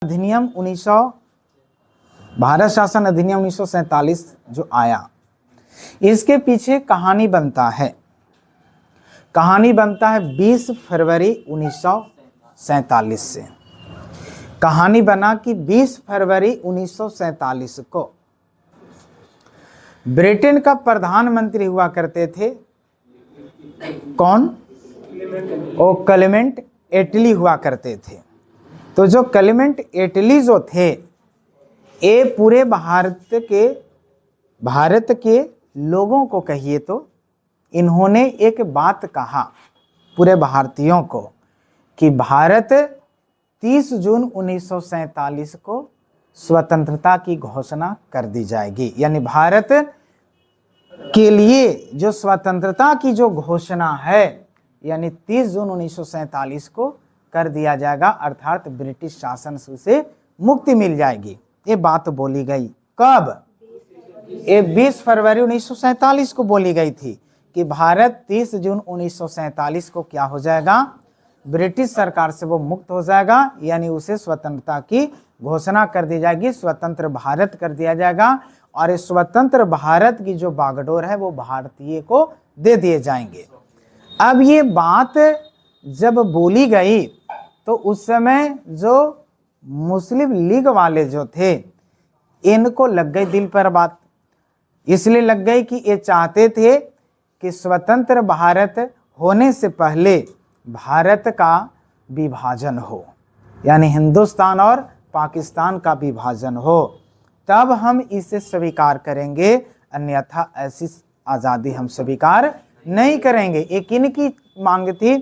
अधिनियम 1900 भारत शासन अधिनियम 1947 जो आया, इसके पीछे कहानी बनता है। कहानी बनता है 20 फरवरी 1947 से। कहानी बना कि 20 फरवरी 1947 को ब्रिटेन का प्रधानमंत्री हुआ करते थे कौन? ओ क्लेमेंट एटली हुआ करते थे। तो जो क्लेमेंट एटली जो थे, ये पूरे भारत के लोगों को कहिए तो इन्होंने एक बात कहा पूरे भारतीयों को कि भारत 30 जून 1947 को स्वतंत्रता की घोषणा कर दी जाएगी। यानी भारत के लिए जो स्वतंत्रता की जो घोषणा है, यानी 30 जून 1947 को कर दिया जाएगा, अर्थात ब्रिटिश शासन से मुक्ति मिल जाएगी। ये बात बोली गई कब? ये 20 फरवरी 1947 को बोली गई थी कि भारत 30 जून 1947 को क्या हो जाएगा? ब्रिटिश सरकार से वो मुक्त हो जाएगा, यानी उसे स्वतंत्रता की घोषणा कर दी जाएगी, स्वतंत्र भारत कर दिया जाएगा। और इस स्वतंत्र भारत की जो बागडोर है वो भारतीय को दे दिए जाएंगे। अब ये बात जब बोली गई तो उस समय जो मुस्लिम लीग वाले जो थे, इनको लग गई दिल पर बात। इसलिए लग गई कि ये चाहते थे कि स्वतंत्र भारत होने से पहले भारत का विभाजन हो, यानी हिंदुस्तान और पाकिस्तान का विभाजन हो, तब हम इसे स्वीकार करेंगे, अन्यथा ऐसी आज़ादी हम स्वीकार नहीं करेंगे। ये किनकी मांग थी?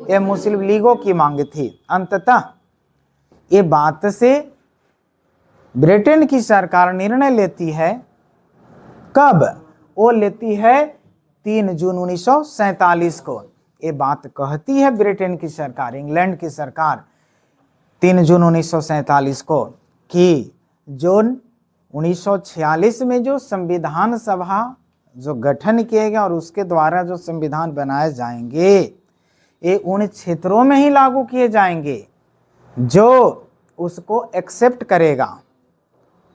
ये मुस्लिम लीगों की मांग थी। अंततः ये बात से ब्रिटेन की सरकार निर्णय लेती है। कब? वो लेती है 3 जून 1947 को। ये बात कहती है ब्रिटेन की सरकार, इंग्लैंड की सरकार 3 जून 1947 को कि जो 1946 में जो संविधान सभा जो गठन किए गए और उसके द्वारा जो संविधान बनाए जाएंगे, ये उन क्षेत्रों में ही लागू किए जाएंगे जो उसको एक्सेप्ट करेगा,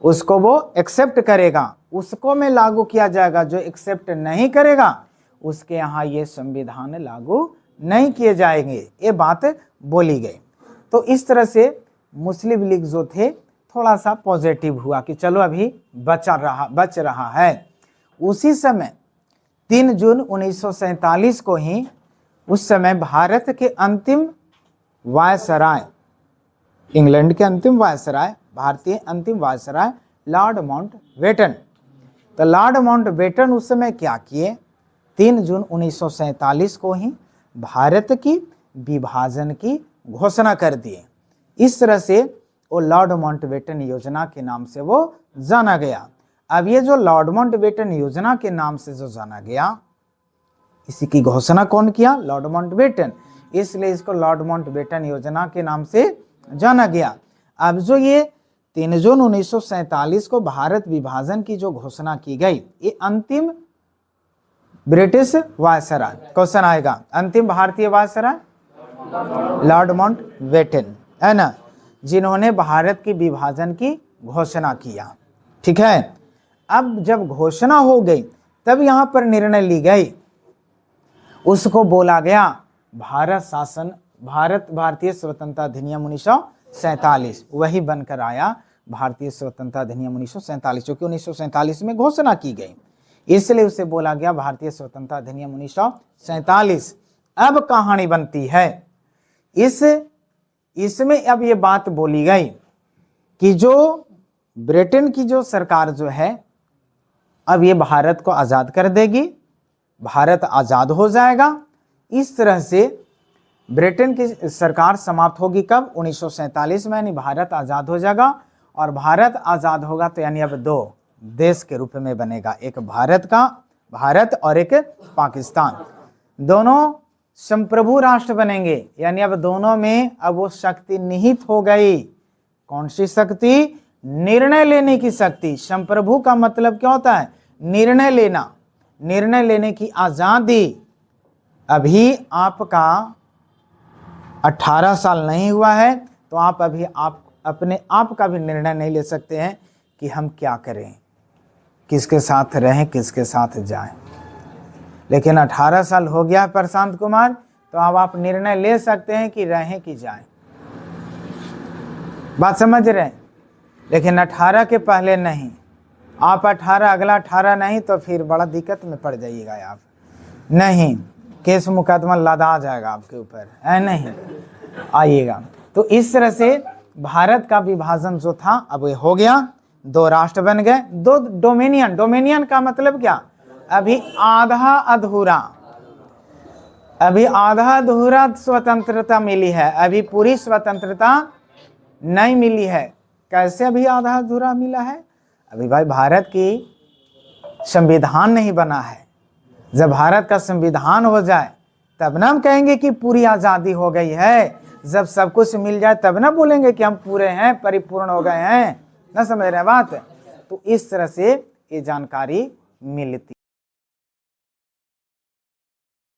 उसको वो एक्सेप्ट करेगा, उसको में लागू किया जाएगा। जो एक्सेप्ट नहीं करेगा उसके यहाँ ये संविधान लागू नहीं किए जाएंगे। ये बात बोली गई। तो इस तरह से मुस्लिम लीग जो थे थोड़ा सा पॉजिटिव हुआ कि चलो अभी बच रहा है। उसी समय 3 जून 1947 को ही उस समय भारत के अंतिम वायसराय, इंग्लैंड के अंतिम वायसराय, भारतीय अंतिम वायसराय लॉर्ड माउंटबेटन, तो लॉर्ड माउंटबेटन उस समय क्या किए? 3 जून 1947 को ही भारत की विभाजन की घोषणा कर दिए। इस तरह से वो लॉर्ड माउंटबेटन योजना के नाम से वो जाना गया। अब ये जो लॉर्ड माउंटबेटन योजना के नाम से जो जाना गया, इसी की घोषणा कौन किया? Lord Mountbatten. इसलिए इसको लॉर्ड माउंटबेटन योजना के नाम से जाना गया। अब जो ये 3 जून 1947 को भारत विभाजन की जो घोषणा की गई, ये अंतिम ब्रिटिश वायसराय, क्वेश्चन आएगा, अंतिम भारतीय वायसराय लॉर्ड माउंटबेटन है ना, जिन्होंने भारत की विभाजन की घोषणा किया। ठीक है। अब जब घोषणा हो गई तब यहां पर निर्णय ली गई, उसको बोला गया भारतीय स्वतंत्रता अधिनियम 1947। वही बनकर आया भारतीय स्वतंत्रता अधिनियम 1947, क्योंकि 1947 में घोषणा की गई, इसलिए उसे बोला गया भारतीय स्वतंत्रता अधिनियम 1947। अब कहानी बनती है, इसमें अब ये बात बोली गई कि जो ब्रिटेन की जो सरकार जो है, अब ये भारत को आज़ाद कर देगी, भारत आज़ाद हो जाएगा। इस तरह से ब्रिटेन की सरकार समाप्त होगी कब? 1947 में, यानी भारत आज़ाद हो जाएगा। और भारत आज़ाद होगा तो यानी अब 2 देश के रूप में बनेगा, एक भारत और एक पाकिस्तान, दोनों संप्रभु राष्ट्र बनेंगे। यानी अब दोनों में अब वो शक्ति निहित हो गई। कौन सी शक्ति? निर्णय लेने की शक्ति। संप्रभु का मतलब क्या होता है? निर्णय लेना, निर्णय लेने की आजादी। अभी आपका 18 साल नहीं हुआ है तो आप अपने आप का भी निर्णय नहीं ले सकते हैं कि हम क्या करें, किसके साथ रहें, किसके साथ जाएं। लेकिन 18 साल हो गया है प्रशांत कुमार, तो अब आप निर्णय ले सकते हैं कि रहें कि जाएं। बात समझ रहे हैं? लेकिन 18 के पहले नहीं। आप 18, अगला 18 नहीं तो फिर बड़ा दिक्कत में पड़ जाइएगा आप। नहीं, केस मुकदमा लदा जाएगा आपके ऊपर, है नहीं, आइएगा। तो इस तरह से भारत का विभाजन जो था अब ये हो गया, 2 राष्ट्र बन गए, 2 डोमिनियन। डोमिनियन का मतलब क्या? अभी आधा अधूरा, अभी आधा अधूरा स्वतंत्रता मिली है, अभी पूरी स्वतंत्रता नहीं मिली है। कैसे अभी आधा अधूरा मिला है? अभी भाई भारत की संविधान नहीं बना है। जब भारत का संविधान हो जाए तब ना हम कहेंगे कि पूरी आज़ादी हो गई है। जब सब कुछ मिल जाए तब ना बोलेंगे कि हम पूरे हैं, परिपूर्ण हो गए हैं। ना समझ रहे बात? तो इस तरह से ये जानकारी मिलती